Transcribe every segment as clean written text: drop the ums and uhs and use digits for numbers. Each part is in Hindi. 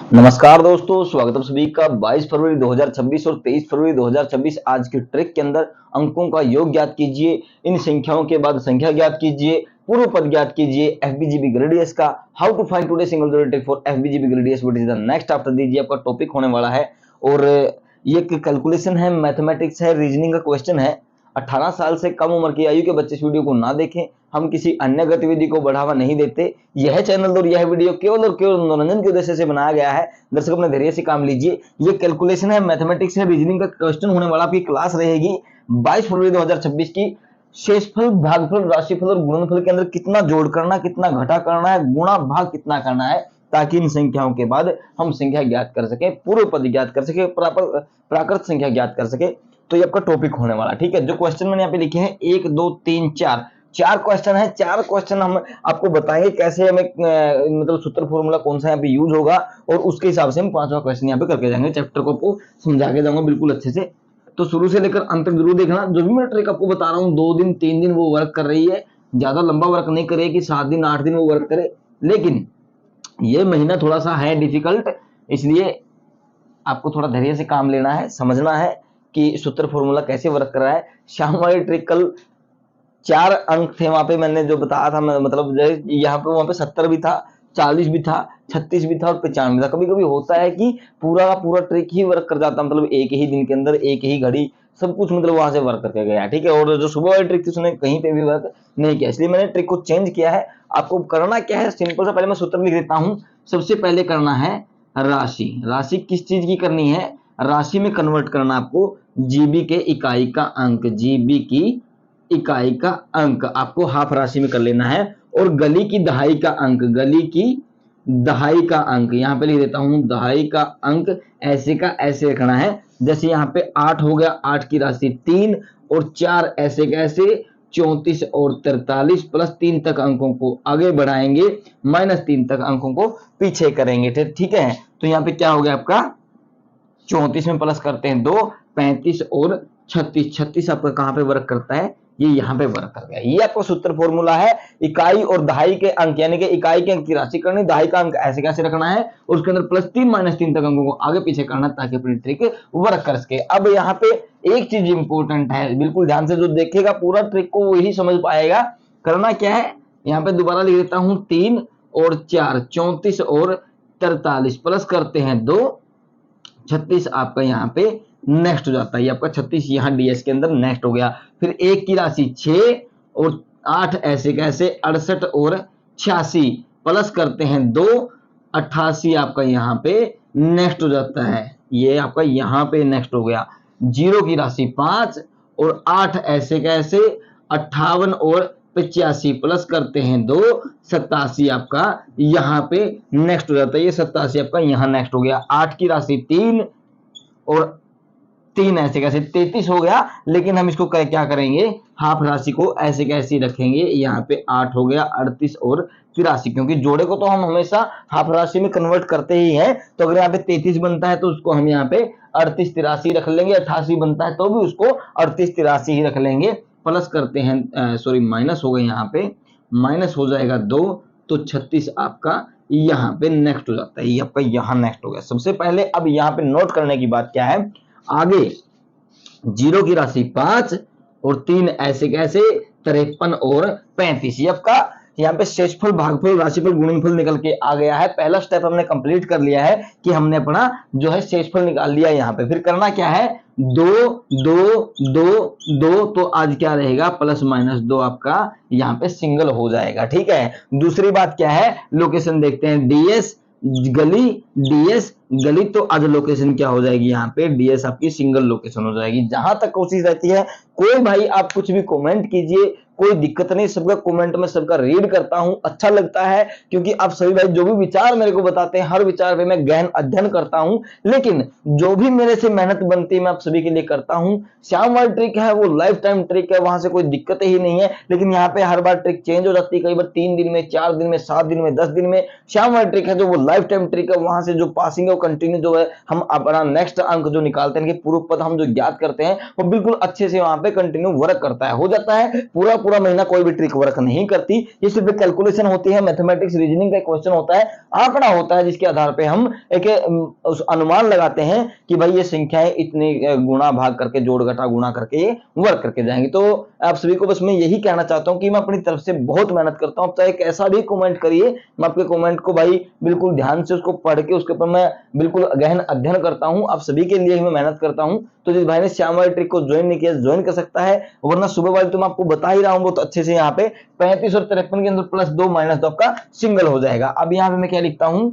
नमस्कार दोस्तों, स्वागत है सभी का 22 फरवरी 2026 और 23 फरवरी 2026 आज की ट्रिक के अंदर अंकों का योग ज्ञात कीजिए। इन संख्याओं के बाद संख्या ज्ञात कीजिए, पूर्व पद ज्ञात कीजिए। एफबीजीबी ग्रेडियस का how to find today single trick for FBGB ग्रेडियस what is the next after दीजिए आपका टॉपिक होने वाला है। और ये एक कैलकुलेशन है, मैथमेटिक्स है, रीजनिंग का क्वेश्चन है। 18 साल से कम उम्र की आयु के बच्चे इस वीडियो को ना देखें। हम किसी अन्य गतिविधि को बढ़ावा नहीं देते। यह चैनल और यह वीडियो केवल और केवल मनोरंजन के उद्देश्य से बनाया गया है। दर्शक अपने धैर्य से काम लीजिए। ये कैलकुलेशन है, मैथमेटिक्स है, रीजनिंग का क्वेश्चन होने वाला। आपकी क्लास रहेगी 22 फरवरी 2026 की। शेषफल, भागफल, राशिफल और गुणनफल के अंदर कितना जोड़ करना, कितना घटा करना है, गुणा भाग कितना करना है, ताकि इन संख्याओं के बाद हम संख्या ज्ञात कर सके, पूर्व पद ज्ञात कर सके, प्राकृत संख्या ज्ञात कर सके। तो ये आपका टॉपिक होने वाला, ठीक है। जो क्वेश्चन मैंने यहाँ पे लिखे हैं 1 2 3 4 चार क्वेश्चन है। चार क्वेश्चन हम आपको बताएंगे कैसे हमें मतलब सूत्र फॉर्मूला कौन सा यहाँ पे यूज होगा, और उसके हिसाब से हम पांचवा क्वेश्चन यहाँ पे करके जाएंगे। चैप्टर को आपको समझा के जाऊंगा बिल्कुल अच्छे से, तो शुरू से लेकर अंत तक जरूर देखना। जो भी मैं ट्रिक आपको बता रहा हूँ 2 दिन 3 दिन वो वर्क कर रही है, ज्यादा लंबा वर्क नहीं करे कि 7 दिन 8 दिन वो वर्क करे। लेकिन ये महीना थोड़ा सा है डिफिकल्ट, इसलिए आपको थोड़ा धैर्य से काम लेना है, समझना है कि सूत्र फॉर्मूला कैसे वर्क कर रहा है। शाम वाली ट्रिक कल 4 अंक थे, वहां पे मैंने जो बताया था, मतलब यहाँ पे वहां पे 70 भी था, 40 भी था, 36 भी था और 95 था। कभी कभी होता है कि पूरा का पूरा ट्रिक ही वर्क कर जाता, मतलब एक ही दिन के अंदर एक ही घड़ी सब कुछ मतलब वहां से वर्क करके गया, ठीक है। और जो सुबह वाली ट्रिक थी उसने कहीं पे भी वर्क नहीं किया, इसलिए मैंने ट्रिक को चेंज किया है। आपको करना क्या है, सिंपल सा, पहले मैं सूत्र लिख देता हूँ। सबसे पहले करना है राशि। राशि किस चीज की करनी है, राशि में कन्वर्ट करना आपको जीबी के इकाई का अंक, जीबी की इकाई का अंक आपको हाफ राशि में कर लेना है। और गली की दहाई का अंक, गली की दहाई का अंक यहां पे लिख देता हूं, दहाई का अंक ऐसे का ऐसे रखना है। जैसे यहाँ पे 8 हो गया, 8 की राशि 3 और 4 ऐसे कैसे 34 और 43 प्लस 3 तक अंकों को आगे बढ़ाएंगे, -3 तक अंकों को पीछे करेंगे, ठीक है। तो यहाँ पे क्या हो गया आपका 34 में प्लस करते हैं 2, 35 और 36, 36 आपका कहां पे वर्क करता है, ये यहाँ पे वर्क कर गया। ये आपका सूत्र फॉर्मूला है। इकाई और दहाई के अंक, यानी कि इकाई के अंक की राशि करनी, दहाई का अंक ऐसे कैसे रखना है, और उसके अंदर +3 -3 तक अंकों को आगे पीछे करना, ताकि अपनी ट्रिक वर्क कर सके। अब यहाँ पे एक चीज इंपॉर्टेंट है, बिल्कुल ध्यान से जो देखेगा पूरा ट्रिक को वही समझ पाएगा। करना क्या है, यहाँ पे दोबारा लिख देता हूं 3 और 4, 34 और 43 प्लस करते हैं 2, 36 आपका यहाँ पे नेक्स्ट हो जाता है। ये आपका 36 यहाँ डीएस के अंदर नेक्स्ट हो गया। फिर एक की राशि 6 और 8 ऐसे कैसे 68 और 86 प्लस करते हैं 2, 88 आपका यहाँ पे नेक्स्ट हो जाता है। ये आपका यहाँ पे नेक्स्ट हो गया। 0 की राशि 5 और 8 ऐसे कैसे 58 और 85 प्लस करते हैं 2, 87 आपका यहाँ पे नेक्स्ट हो जाता है। ये 87 आपका यहाँ नेक्स्ट हो गया। 8 की राशि 3 और 3 ऐसे कैसे 33 हो गया, लेकिन हम इसको क्या करेंगे, हाफ राशि को ऐसे कैसे रखेंगे। यहाँ पे 8 हो गया, 38 और 83, क्योंकि जोड़े को तो हम हमेशा हाफ राशि में कन्वर्ट करते ही हैं। तो अगर यहाँ पे 33 बनता है तो उसको हम यहाँ पे 38 83 रख लेंगे, 88 बनता है तो भी उसको 38 83 ही रख लेंगे। प्लस करते हैं, सॉरी माइनस हो गए, यहाँ पे माइनस हो जाएगा 2, तो 36 आपका यहाँ पे नेक्स्ट हो जाता है। ये आपका यहाँ नेक्स्ट हो गया। सबसे पहले अब यहाँ पे नोट करने की बात क्या है, आगे 0 की राशि 5 और 3 ऐसे कैसे 53 और 35, ये आपका यहाँ पे शेषफल, भागफल, राशिफल, गुणनफल निकल के आ गया है। पहला स्टेप हमने कंप्लीट कर लिया है कि हमने अपना जो है शेषफल निकाल लिया यहाँ पे। फिर करना क्या है, 2 2 2 2, तो आज क्या रहेगा +-2 आपका यहाँ पे सिंगल हो जाएगा, ठीक है। दूसरी बात क्या है, लोकेशन देखते हैं, डीएस गली, डीएस गली, तो आज लोकेशन क्या हो जाएगी, यहाँ पे डीएस आपकी सिंगल लोकेशन हो जाएगी। जहां तक कोशिश रहती है, कोई भाई आप कुछ भी कमेंट कीजिए, कोई दिक्कत नहीं, सबका कमेंट में सबका रीड करता हूं, अच्छा लगता है, क्योंकि आप सभी भाई जो भी विचार मेरे को बताते हैं, हर विचार पे मैं गहन अध्ययन करता हूं। लेकिन जो भी मेरे से मेहनत बनती है मैं आप सभी के लिए करता हूं। श्याम वाली ट्रिक है वो लाइफ टाइम ट्रिक है, वहां से कोई दिक्कत ही नहीं है। लेकिन यहाँ पे हर बार ट्रिक चेंज हो जाती है, कई बार 3 दिन में, 4 दिन में, 7 दिन में, 10 दिन में। श्याम वाली ट्रिक है जो वो लाइफ टाइम ट्रिक है, वहां से जो पासिंग है वो कंटिन्यू जो है हम अपना नेक्स्ट अंक जो निकालते हैं, पूर्व पद हम जो ज्ञात करते हैं, वो बिल्कुल अच्छे से वहां पे कंटिन्यू वर्क करता है, हो जाता है। पूरा पूरा महीना कोई भी ट्रिक वर्क नहीं करती। ये सिर्फ एक कैलकुलेशन होती है, मैथमेटिक्स रीजनिंग का क्वेश्चन होता है, आंकड़ा होता है, जिसके आधार पे हम एक उस अनुमान लगाते हैं कि भाई ये संख्याएं इतनी गुणा भाग करके, जोड़ घटा गुणा करके ये वर्क करके जाएंगी। तो आप सभी को बस मैं यही कहना चाहता हूं कि मैं अपनी तरफ से बहुत मेहनत करता हूं। आप चाहे कैसा भी कमेंट करिए, मैं आपके कमेंट को भाई बिल्कुल ध्यान से उसको पढ़ के उसके ऊपर मैं बिल्कुल गहन अध्ययन करता हूं। आप सभी के लिए ही मैं मेहनत करता हूं। तो जिस भाई ने श्याम वाली ट्रिक को ज्वाइन नहीं किया, ज्वाइन कर सकता है, वरना सुबह वाली तो मैं आपको बता ही रहा हूं बहुत अच्छे से। यहाँ पे 35 और 53 के अंदर +2 -2 आपका सिंगल हो जाएगा। अब यहाँ पे मैं क्या लिखता हूं,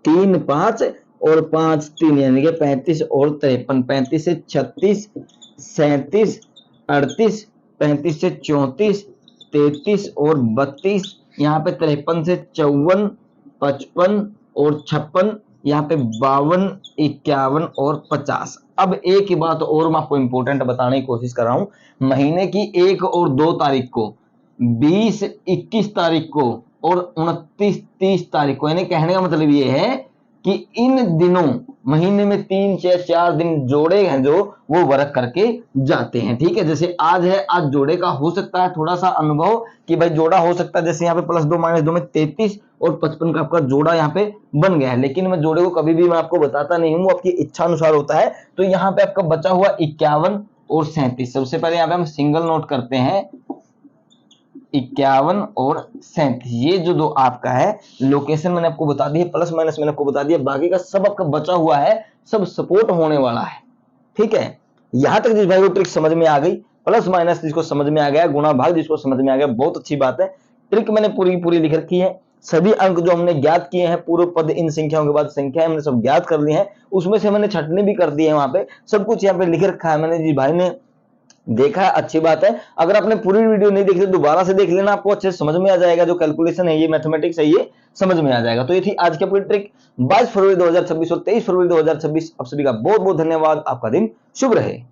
3 5 और 5 3, यानी कि 35 और 53, 35 से 36, 37, 38, 35 से 34, 33 और 32, यहाँ पे 53 से 54, 55 और 56, यहाँ पे 52, 51 और 50। अब एक ही बात और मैं आपको इंपॉर्टेंट बताने की कोशिश कर रहा हूं, महीने की 1 और 2 तारीख को, 20, 21 तारीख को और 29, 30 तारीख को, यानी कहने का मतलब ये है कि इन दिनों महीने में 3 से 4 दिन जोड़े हैं जो वो वर्क करके जाते हैं। ठीक है, जैसे आज है, आज जोड़े का हो सकता है थोड़ा सा अनुभव कि भाई जोड़ा हो सकता है, जैसे यहाँ पे +2 -2 में 33 और 55 का आपका जोड़ा यहाँ पे बन गया है, लेकिन मैं जोड़े को कभी भी मैं आपको बताता नहीं हूं, वो आपकी इच्छा अनुसार होता है। तो यहाँ पे आपका बचा हुआ 51 और 37, सबसे पहले यहाँ पे हम सिंगल नोट करते हैं, 51 और 37, ये जो दो आपका है, लोकेशन मैंने आपको बता दी है, प्लस माइनस मैंने आपको बता दिया, बाकी का सब आपका बचा हुआ है, सब सपोर्ट होने वाला है। ठीक है, यहां तक जिस भाई को ट्रिक समझ में आ गई, प्लस माइनस जिसको समझ में आ गया, गुणा भाग जिसको समझ में आ गया, बहुत अच्छी बात है। ट्रिक मैंने पूरी लिख रखी है, सभी अंक जो हमने ज्ञात किए हैं, पूर्व पद इन संख्याओं के बाद संख्या हमने सब ज्ञात कर ली है, उसमें से मैंने छटनी भी कर दी है, वहां पे सब कुछ यहाँ पे लिख रखा है मैंने। जिस भाई ने देखा है अच्छी बात है, अगर आपने पूरी वीडियो नहीं देखी तो दोबारा से देख लेना, आपको अच्छे से समझ में आ जाएगा, जो कैलकुलेशन है, ये मैथमेटिक्स है, ये समझ में आ जाएगा। तो ये थी आज की अपनी ट्रिक 22 फरवरी 2026 और 23 फरवरी 2026। आप सभी का बहुत बहुत धन्यवाद, आपका दिन शुभ रहे।